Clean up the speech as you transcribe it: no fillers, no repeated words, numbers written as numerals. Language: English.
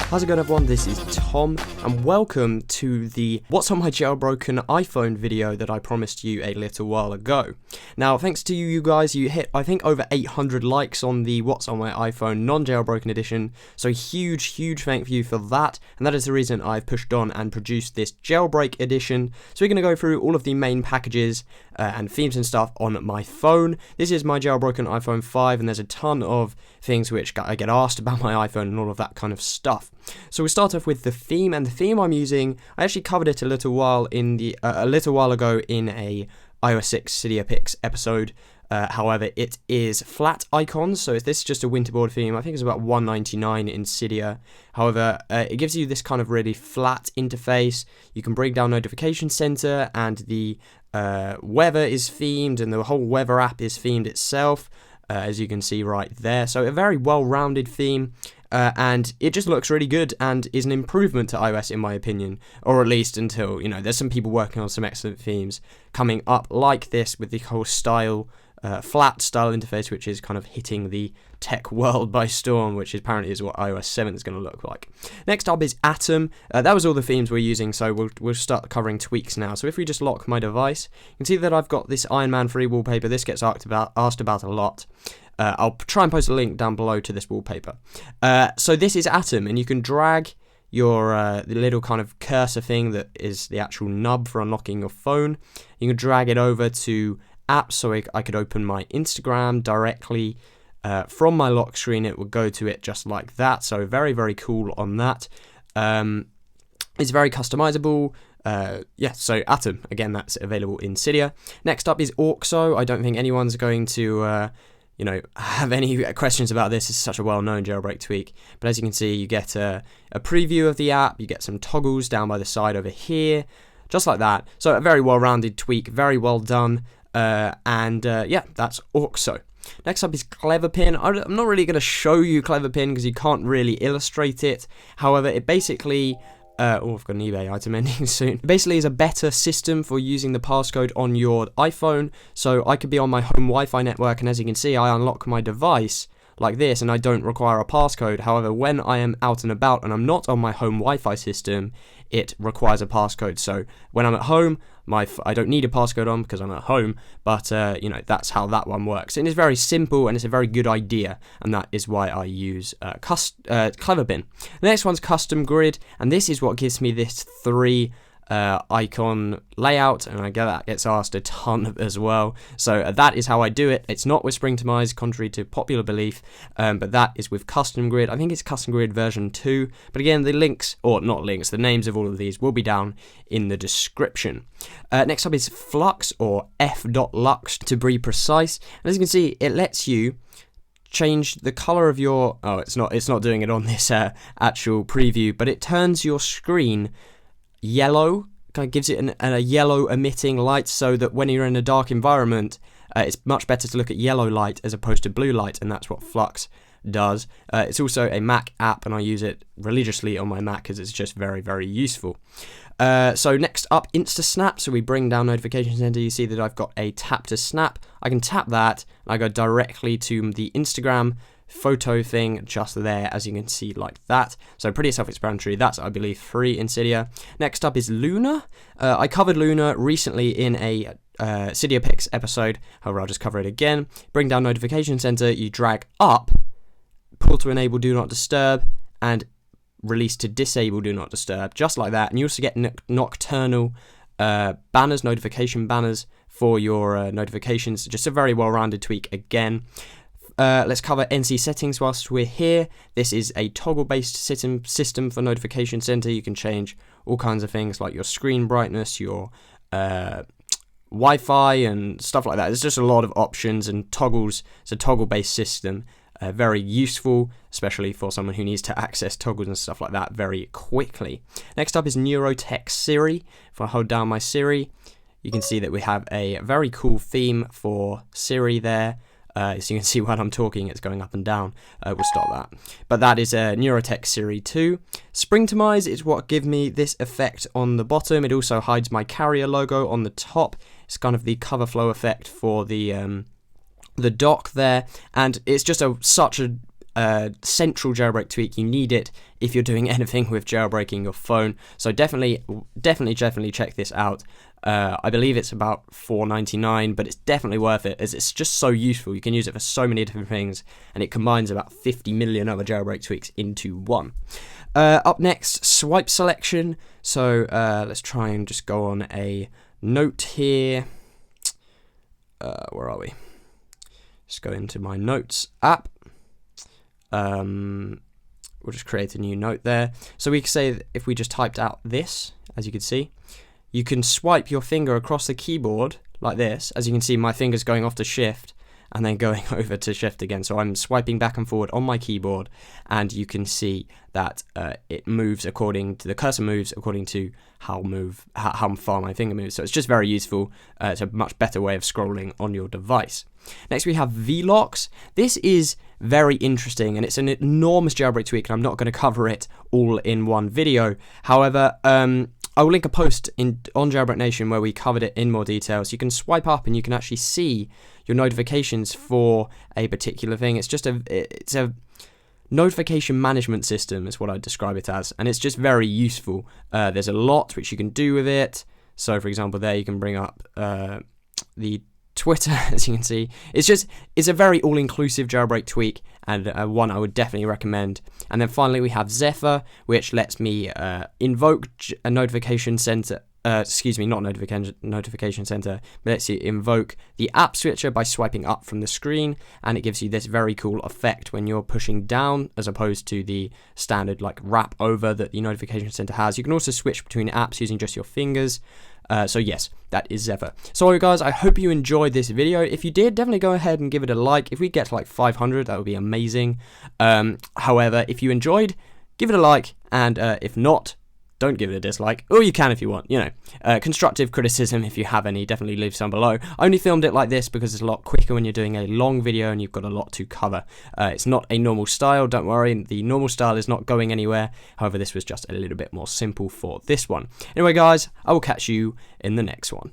How's it going, everyone? This is Tom, and welcome to the What's on my jailbroken iPhone video that I promised you a little while ago. Now, thanks to you guys, you hit, I think, over 800 likes on the What's on my iPhone non-jailbroken edition, so huge thank you for that, and that is the reason I've pushed on and produced this jailbreak edition. So we're going to go through all of the main packages and themes and stuff on my phone. This is my jailbroken iPhone 5, and there's a ton of things which I get asked about my iPhone and all of that kind of stuff. So we'll start off with the theme, and the theme I'm using, I actually covered it a little while ago in a iOS 6 Cydia Picks episode. However, it is FlatIcons, so this is just a winterboard theme. I think it's about $1.99 in Cydia. However, it gives you this kind of really flat interface. You can bring down Notification Center, and the weather is themed, and the whole weather app is themed itself, as you can see right there. So a very well-rounded theme. And it just looks really good and is an improvement to iOS in my opinion, or at least until, there's some people working on some excellent themes coming up like this with the whole flat style interface, which is kind of hitting the tech world by storm, which apparently is what iOS 7 is going to look like. Next up is Atom. That was all the themes we're using, so we'll start covering tweaks now. So if we just lock my device, you can see that I've got this Iron Man 3 wallpaper. This gets asked about a lot. I'll try and post a link down below to this wallpaper. So this is Atom, and you can drag your the little kind of cursor thing that is the actual nub for unlocking your phone. You can drag it over to apps, so I could open my Instagram directly from my lock screen. It would go to it just like that. So very cool on that. It's very customizable. So Atom, again, that's available in Cydia. Next up is Auxo. I don't think anyone's going to have any questions about this. It's such a well-known jailbreak tweak. But as you can see, you get a preview of the app. You get some toggles down by the side over here, just like that. So a very well-rounded tweak, very well done. That's Auxo. Next up is CleverPin. I'm not really going to show you CleverPin because you can't really illustrate it. However, it basically... I've got an eBay item ending soon. Basically, is a better system for using the passcode on your iPhone. So I could be on my home Wi-Fi network, and as you can see, I unlock my device like this, and I don't require a passcode. However, when I am out and about and I'm not on my home Wi-Fi system, it requires a passcode. So when I'm at home, I don't need a passcode on because I'm at home, but that's how that one works. And it's very simple, and it's a very good idea, and that is why I use CleverPin. The next one's CustomGrid, and this is what gives me this 3 icon layout, and I get that gets asked a ton as well. So that is how I do it. It's not with Springtomize, contrary to popular belief, but that is with CustomGrid. I think it's CustomGrid version 2, but again, the the names of all of these will be down in the description. Next up is F.lux, or F.lux to be precise, and as you can see, it lets you change the color of your... it's not doing it on this actual preview, but it turns your screen yellow, kind of gives it a yellow emitting light, so that when you're in a dark environment, it's much better to look at yellow light as opposed to blue light, and that's what F.lux does. It's also a Mac app, and I use it religiously on my Mac because it's just very useful. So next up, Instasnap. So we bring down Notification Center. You see that I've got a tap to snap. I can tap that, and I go directly to the Instagram photo thing just there, as you can see, like that. So pretty self-explanatory. That's, I believe, free in Cydia. Next up is Luna. I covered Luna recently in a Cydia Picks episode. However, I'll just cover it again. Bring down Notification Center. You drag up, pull to enable Do Not Disturb, and release to disable Do Not Disturb, just like that. And you also get nocturnal banners, notification banners for your notifications. Just a very well-rounded tweak again. Let's cover NC settings whilst we're here. This is a toggle-based system for Notification Center. You can change all kinds of things like your screen brightness, your Wi-Fi, and stuff like that. There's just a lot of options and toggles. It's a toggle-based system. Very useful, especially for someone who needs to access toggles and stuff like that very quickly. Next up is Neurotech Siri. If I hold down my Siri, you can see that we have a very cool theme for Siri there. As you can see while I'm talking, it's going up and down. We'll stop that. But that is Neurotech Siri 2. Springtomize is what gives me this effect on the bottom. It also hides my carrier logo on the top. It's kind of the cover flow effect for the dock there, and it's just such a central jailbreak tweak. You need it if you're doing anything with jailbreaking your phone. So definitely check this out. I believe it's about $4.99, but it's definitely worth it as it's just so useful. You can use it for so many different things, and it combines about 50 million other jailbreak tweaks into one. Up next, Swipeselection. So let's try and just go on a note here. Where are we? Just go into my notes app. We'll just create a new note there. So we can say that if we just typed out this, as you can see, you can swipe your finger across the keyboard like this. As you can see, my finger's going off to shift and then going over to shift again. So I'm swiping back and forward on my keyboard, and you can see that it moves according to the cursor moves according to how far my finger moves. So it's just very useful. It's a much better way of scrolling on your device. Next we have Velox. This is very interesting, and it's an enormous jailbreak tweak, and I'm not going to cover it all in one video. However, I will link a post on Jailbreak Nation where we covered it in more detail. So you can swipe up and you can actually see your notifications for a particular thing. It's a notification management system is what I'd describe it as, and it's just very useful. There's a lot which you can do with it. So for example, there you can bring up the Twitter, as you can see. It's a very all-inclusive jailbreak tweak, and one I would definitely recommend. And then finally we have Zephyr, which lets me invoke a notification center. Not notification center, but lets you invoke the app switcher by swiping up from the screen, and it gives you this very cool effect when you're pushing down, as opposed to the standard like wrap over that the notification center has. You can also switch between apps using just your fingers. So yes, that is Zephyr. So guys, I hope you enjoyed this video. If you did, definitely go ahead and give it a like. If we get to like 500, that would be amazing. However, if you enjoyed, give it a like, and if not, don't give it a dislike, or you can if you want, constructive criticism if you have any, definitely leave some below. I only filmed it like this because it's a lot quicker when you're doing a long video and you've got a lot to cover. It's not a normal style, don't worry, the normal style is not going anywhere. However, this was just a little bit more simple for this one. Anyway guys, I will catch you in the next one.